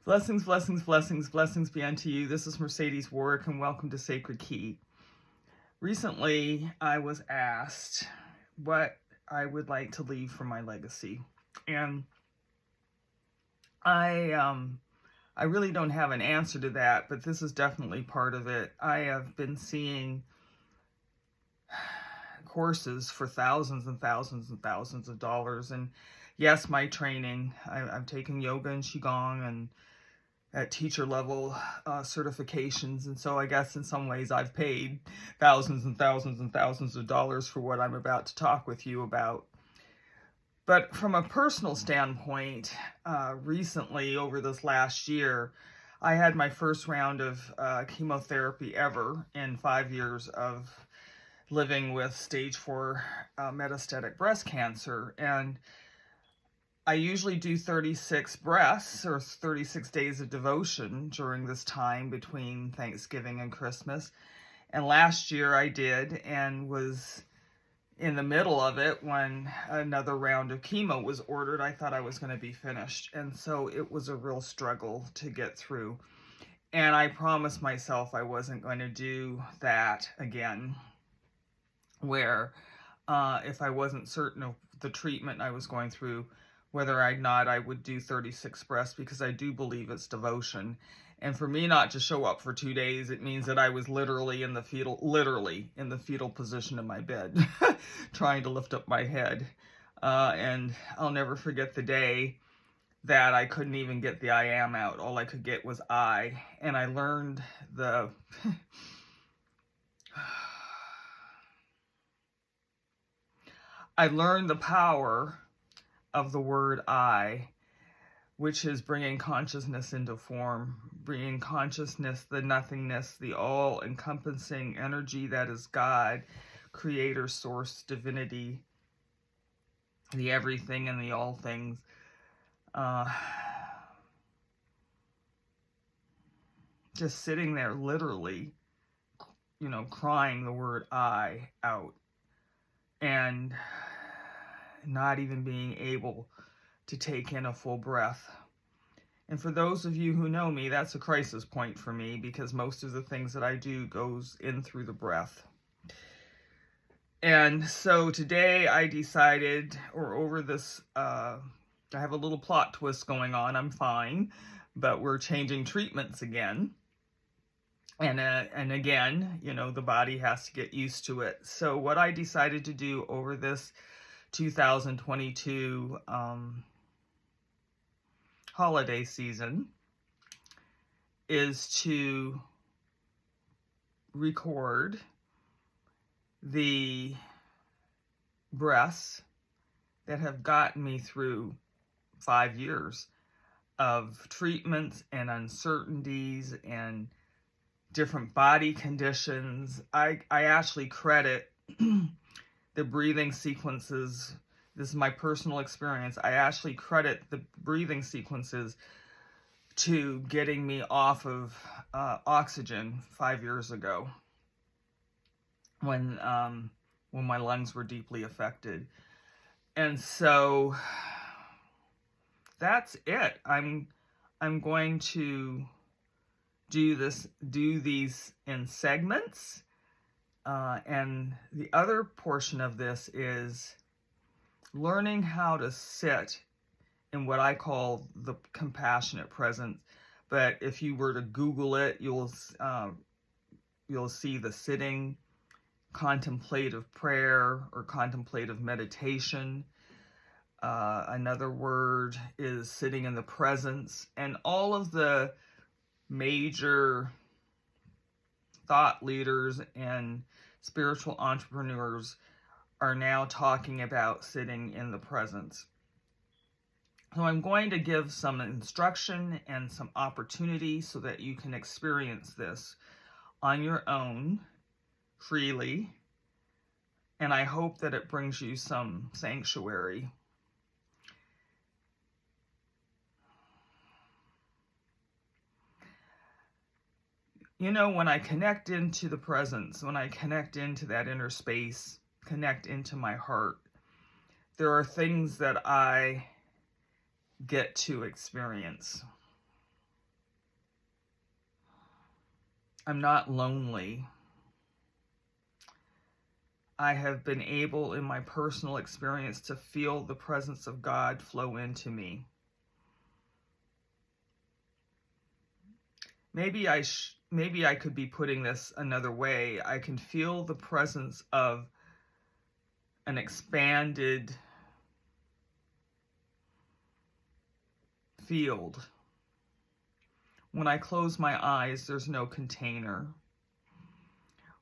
Blessings, blessings, blessings, blessings be unto you. This is Mercedes Warrick, and welcome to Sacred Key. Recently, I was asked what I would like to leave for my legacy, and I really don't have an answer to that, but this is definitely part of it. I have been seeing courses for thousands and thousands and thousands of dollars, and yes, my training. I've taken yoga and qigong and at teacher level certifications, and so I guess in some ways I've paid thousands and thousands and thousands of dollars for what I'm about to talk with you about. But from a personal standpoint, recently over this last year, I had my first round of chemotherapy ever in 5 years of living with stage 4 metastatic breast cancer, and I usually do 36 breaths or 36 days of devotion during this time between Thanksgiving and Christmas. And last year I did, and was in the middle of it when another round of chemo was ordered. I thought I was going to be finished. And so it was a real struggle to get through. And I promised myself I wasn't going to do that again, where if I wasn't certain of the treatment I was going through, whether or not I would do 36 breaths, because I do believe it's devotion. And for me not to show up for 2 days, it means that I was literally in the fetal position in my bed, trying to lift up my head. And I'll never forget the day that I couldn't even get the I am out. All I could get was I. And I learned the power of the word I, which is bringing consciousness into form, bringing consciousness, the nothingness, the all-encompassing energy that is God, creator, source, divinity, the everything and the all things. Just sitting there literally, crying the word I out, and not even being able to take in a full breath. And for those of you who know me, that's a crisis point for me, because most of the things that I do goes in through the breath. And so today I decided, or over this, I have a little plot twist going on. I'm fine, but we're changing treatments again. And again, the body has to get used to it. So what I decided to do over this 2022 holiday season is to record the breaths that have gotten me through 5 years of treatments and uncertainties and different body conditions. I actually credit the breathing sequences. This is my personal experience. I actually credit the breathing sequences to getting me off of oxygen 5 years ago, when my lungs were deeply affected. And so that's it. I'm going to do these in segments. And the other portion of this is learning how to sit in what I call the compassionate presence. But if you were to Google it, you'll see the sitting contemplative prayer or contemplative meditation. Another word is sitting in the presence. And all of the major thought leaders and spiritual entrepreneurs are now talking about sitting in the presence. So I'm going to give some instruction and some opportunity so that you can experience this on your own freely. And I hope that it brings you some sanctuary. When I connect into the presence, when I connect into that inner space, connect into my heart, there are things that I get to experience. I'm not lonely. I have been able in my personal experience to feel the presence of God flow into me. Maybe I could be putting this another way. I can feel the presence of an expanded field. When I close my eyes, there's no container.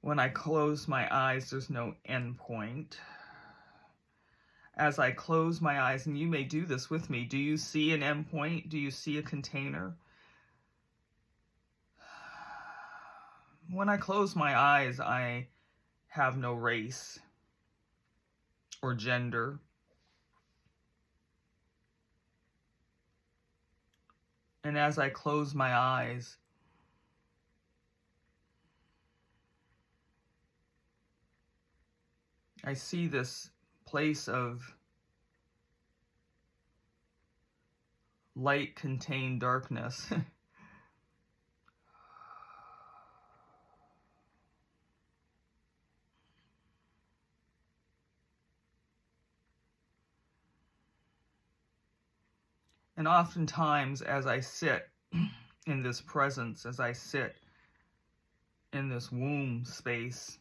When I close my eyes, there's no endpoint. As I close my eyes, and you may do this with me, do you see an endpoint? Do you see a container? When I close my eyes, I have no race or gender. And as I close my eyes, I see this place of light contained darkness. And oftentimes, as I sit in this presence, as I sit in this womb space,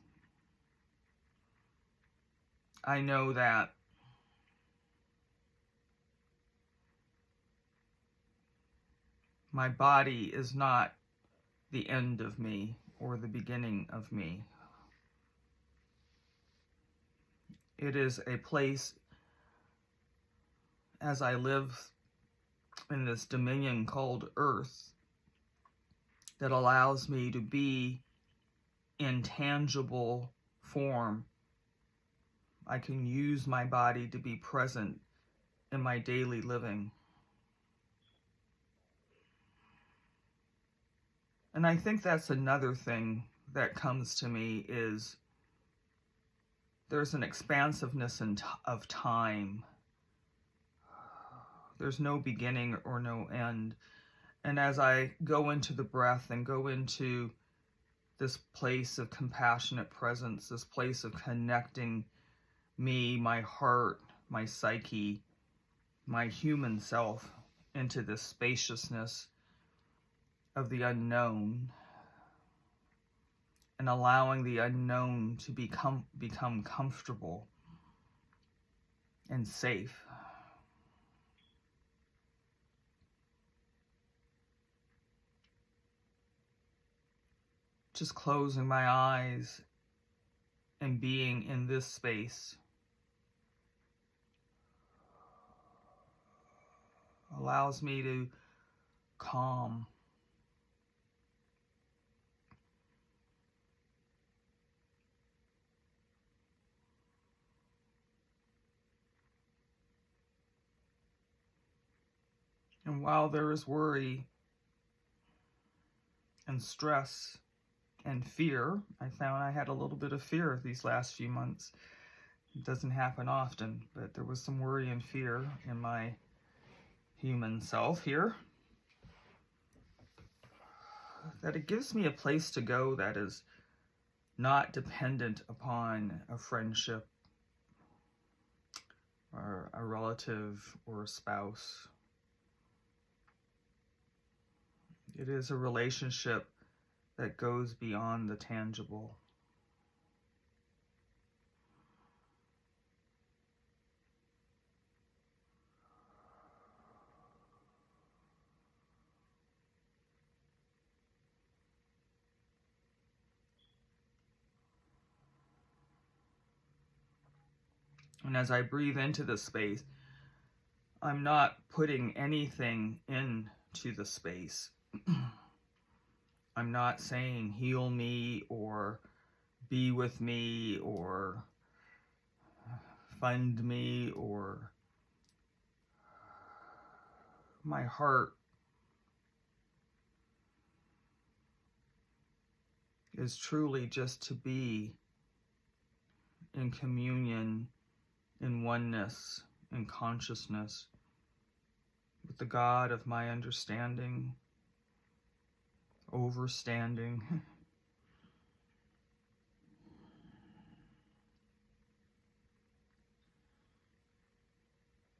I know that my body is not the end of me or the beginning of me. It is a place, as I live in this dominion called Earth, that allows me to be in tangible form. I can use my body to be present in my daily living. And I think that's another thing that comes to me is there's an expansiveness of time. There's no beginning or no end. And as I go into the breath and go into this place of compassionate presence, this place of connecting me, my heart, my psyche, my human self into this spaciousness of the unknown, and allowing the unknown to become comfortable and safe. Just closing my eyes and being in this space allows me to calm. And while there is worry and stress and fear, I found I had a little bit of fear these last few months. It doesn't happen often, but there was some worry and fear in my human self here. That it gives me a place to go that is not dependent upon a friendship or a relative or a spouse. It is a relationship that goes beyond the tangible. And as I breathe into this space, I'm not putting anything into the space. I'm not saying heal me or be with me or fund me or my heart is truly just to be in communion, in oneness, in consciousness with the God of my understanding, overstanding,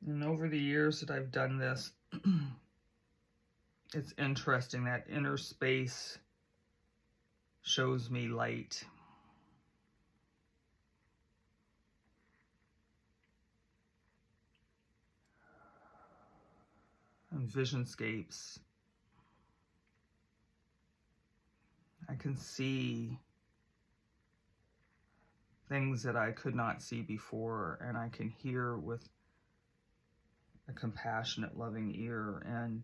And over the years that I've done this, it's interesting that inner space shows me light. And visionscapes. I can see things that I could not see before, and I can hear with a compassionate, loving ear. And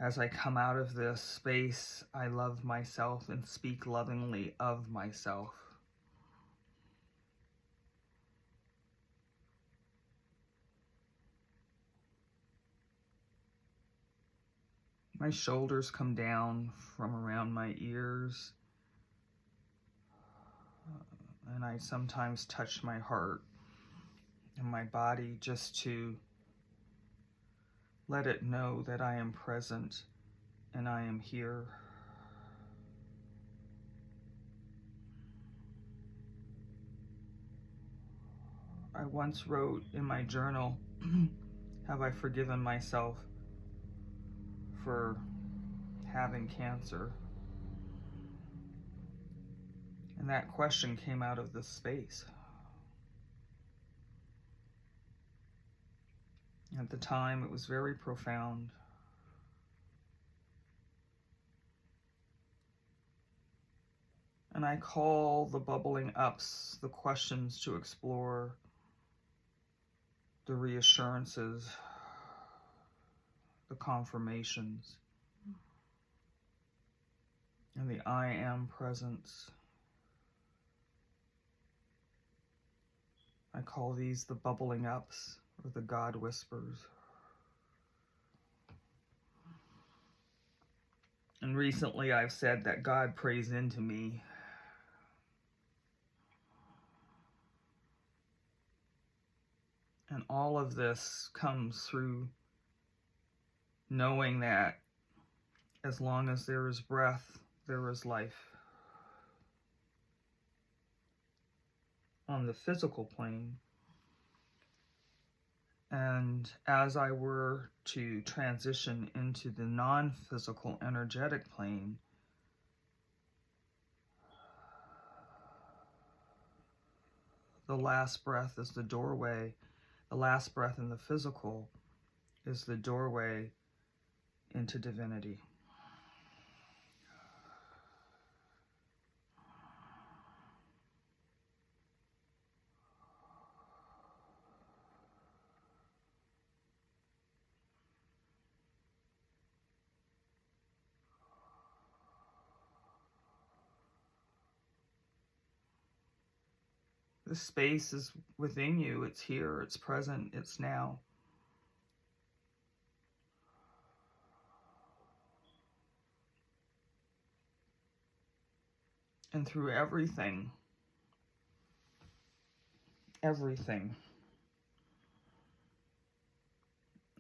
as I come out of this space, I love myself and speak lovingly of myself. My shoulders come down from around my ears, and I sometimes touch my heart and my body just to let it know that I am present and I am here. I once wrote in my journal, have I forgiven myself for having cancer? And that question came out of this space. At the time, it was very profound. And I call the bubbling ups the questions to explore, the reassurances, the confirmations, and the I am presence. I call these the bubbling ups, or the God whispers. And recently I've said that God prays into me. And all of this comes through knowing that as long as there is breath, there is life. On the physical plane. And as I were to transition into the non-physical energetic plane, the last breath is the doorway. The last breath in the physical is the doorway into divinity. The space is within you. It's here, it's present, it's now. And through everything,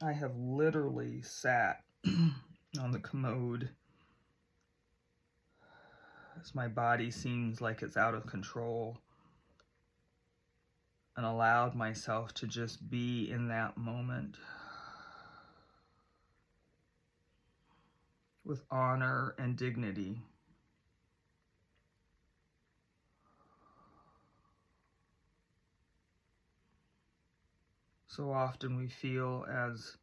I have literally sat on the commode as my body seems like it's out of control, and allowed myself to just be in that moment with honor and dignity. So often we feel as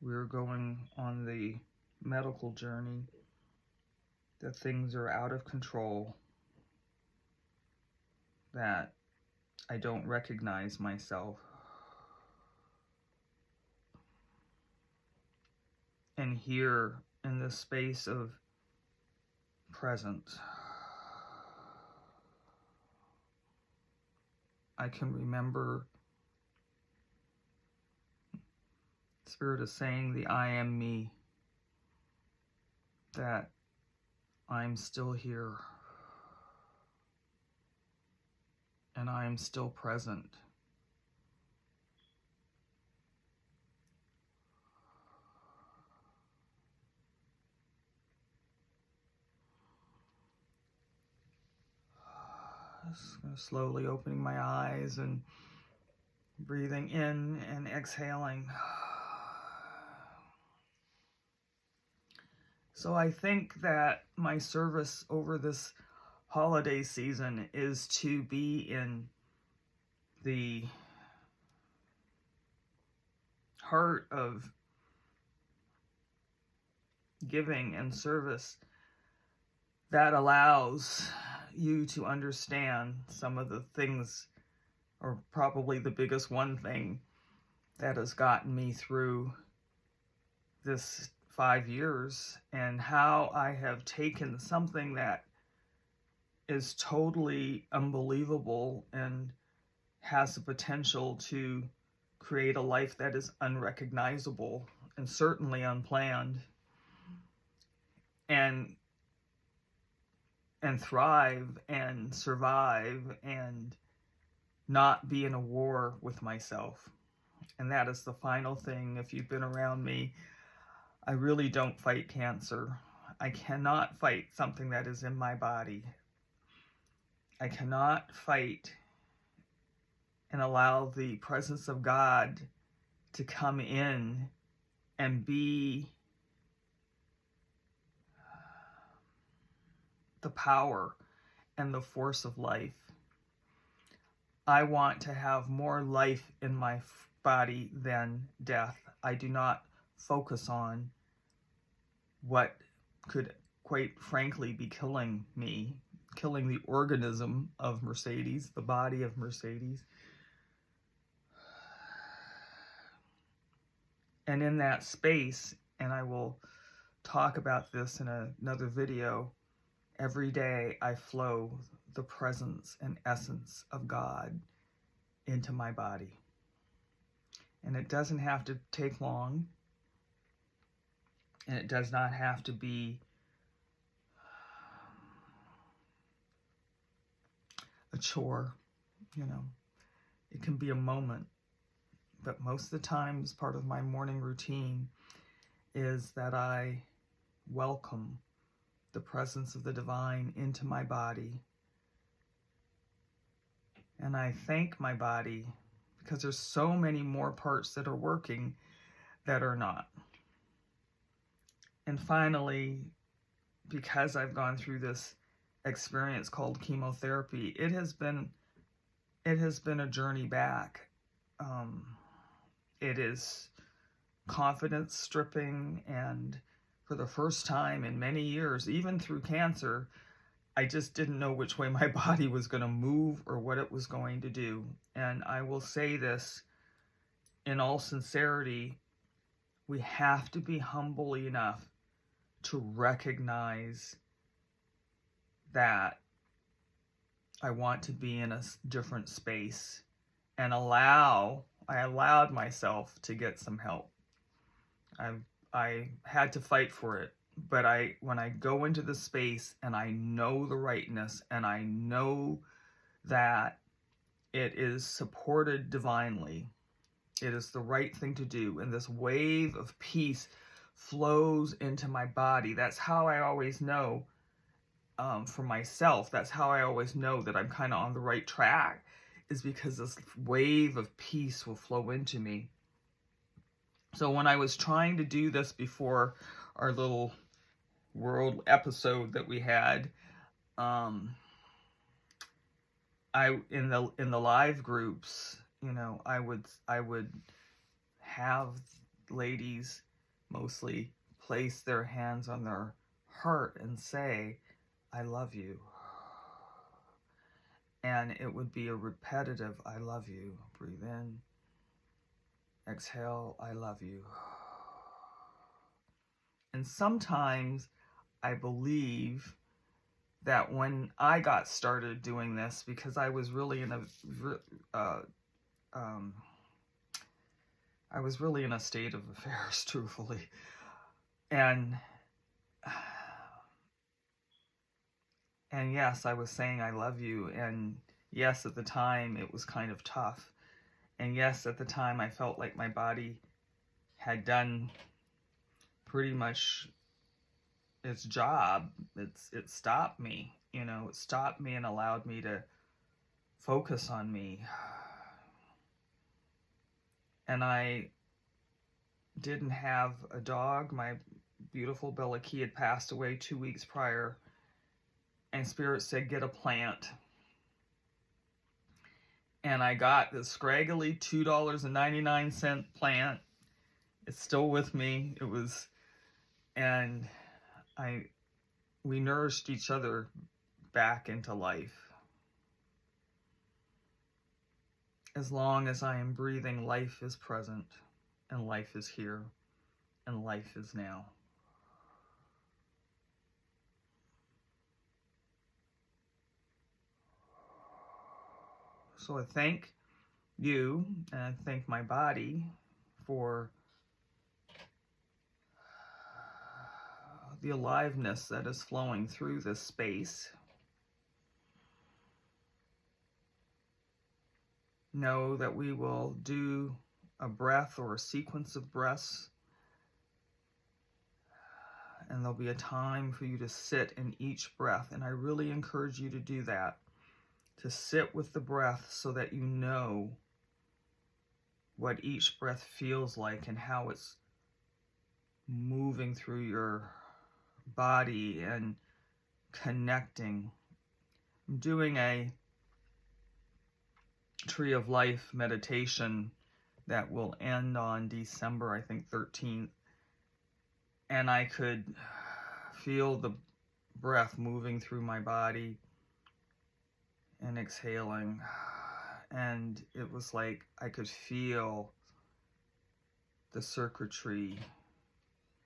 we're going on the medical journey that things are out of control, that I don't recognize myself. And here in this space of presence, I can remember Spirit is saying the I am me, that I'm still here and I am still present. Just slowly opening my eyes and Breathing in and exhaling. So I think that my service over this holiday season is to be in the heart of giving and service that allows you to understand some of the things, or probably the biggest one thing that has gotten me through this 5 years, and how I have taken something that is totally unbelievable and has the potential to create a life that is unrecognizable and certainly unplanned, and thrive and survive and not be in a war with myself. And that is the final thing. If you've been around me, I really don't fight cancer. I cannot fight something that is in my body. I cannot fight and allow the presence of God to come in and be the power and the force of life. I want to have more life in my body than death. I do not focus on what could, quite frankly, be killing me, killing the organism of Mercedes, the body of Mercedes. And in that space, and I will talk about this in another video, every day I flow the presence and essence of God into my body. And it doesn't have to take long, and it does not have to be a chore, you know. It can be a moment. But most of the time, as part of my morning routine, is that I welcome the presence of the divine into my body. And I thank my body, because there's so many more parts that are working that are not. And finally, because I've gone through this experience called chemotherapy, it has been a journey back. It is confidence stripping, and for the first time in many years, even through cancer, I just didn't know which way my body was going to move or what it was going to do. And I will say this in all sincerity, we have to be humble enough to recognize that I want to be in a different space, and I allowed myself to get some help. I had to fight for it, but when I go into the space and I know the rightness, and I know that it is supported divinely, it is the right thing to do, and this wave of peace flows into my body. That's how I always know, for myself, that's how I always know that I'm kind of on the right track, is because this wave of peace will flow into me. So when I was trying to do this before our little world episode that we had, in the live groups, you know, I would have ladies mostly place their hands on their heart and say, "I love you." And it would be a repetitive, "I love you." Breathe in, exhale, "I love you." And sometimes I believe that when I got started doing this, because I was really in a state of affairs, truthfully, and yes, I was saying "I love you," and yes, at the time it was kind of tough, and yes, at the time I felt like my body had done pretty much its job. It stopped me, you know, it stopped me and allowed me to focus on me. and I didn't have a dog. My beautiful Bella Key had passed away 2 weeks prior, and Spirit said, get a plant. And I got this scraggly $2.99 plant. It's still with me. And we nourished each other back into life. As long as I am breathing, life is present, and life is here, and life is now. So I thank you, and I thank my body for the aliveness that is flowing through this space. Know that we will do a breath or a sequence of breaths, and there'll be a time for you to sit in each breath, and I really encourage you to do that, to sit with the breath so that you know what each breath feels like and how it's moving through your body and connecting. I'm doing a Tree of Life meditation that will end on December, I think, 13th. And I could feel the breath moving through my body and exhaling. And it was like I could feel the circuitry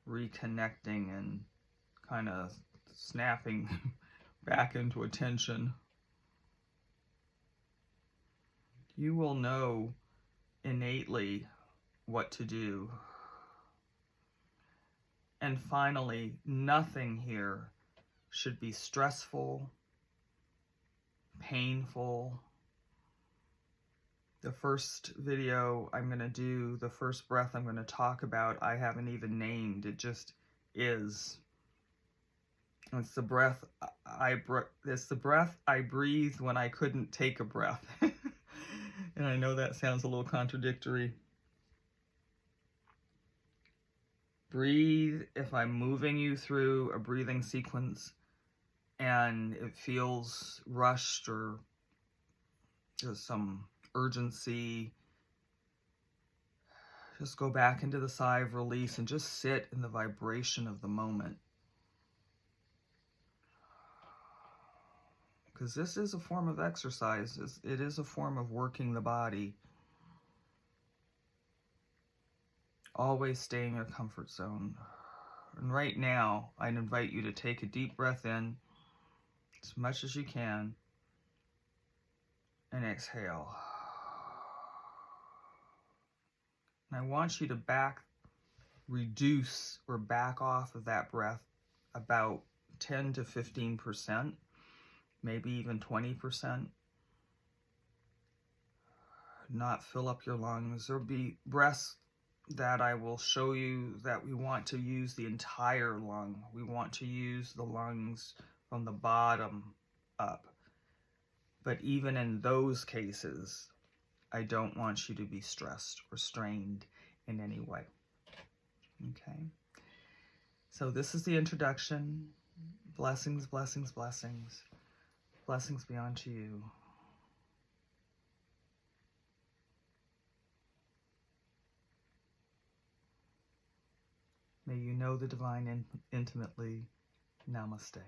reconnecting and kind of snapping back into attention. You will know innately what to do. And finally, nothing here should be stressful, painful. The first video I'm going to do, the first breath I'm going to talk about, I haven't even named. It just is. It's the breath I breathed when I couldn't take a breath. And I know that sounds a little contradictory. Breathe if I'm moving you through a breathing sequence and it feels rushed or there's some urgency. Just go back into the sigh of release and just sit in the vibration of the moment. Because this is a form of exercise. It is a form of working the body. Always stay in your comfort zone. And right now, I'd invite you to take a deep breath in, as much as you can, and exhale. And I want you to reduce or back off of that breath about 10 to 15%. Maybe even 20%. Not fill up your lungs. There'll be breaths that I will show you that we want to use the entire lung. We want to use the lungs from the bottom up. But even in those cases, I don't want you to be stressed or strained in any way. Okay? So this is the introduction. Blessings, blessings, blessings. Blessings be unto you. May you know the divine intimately. Namaste.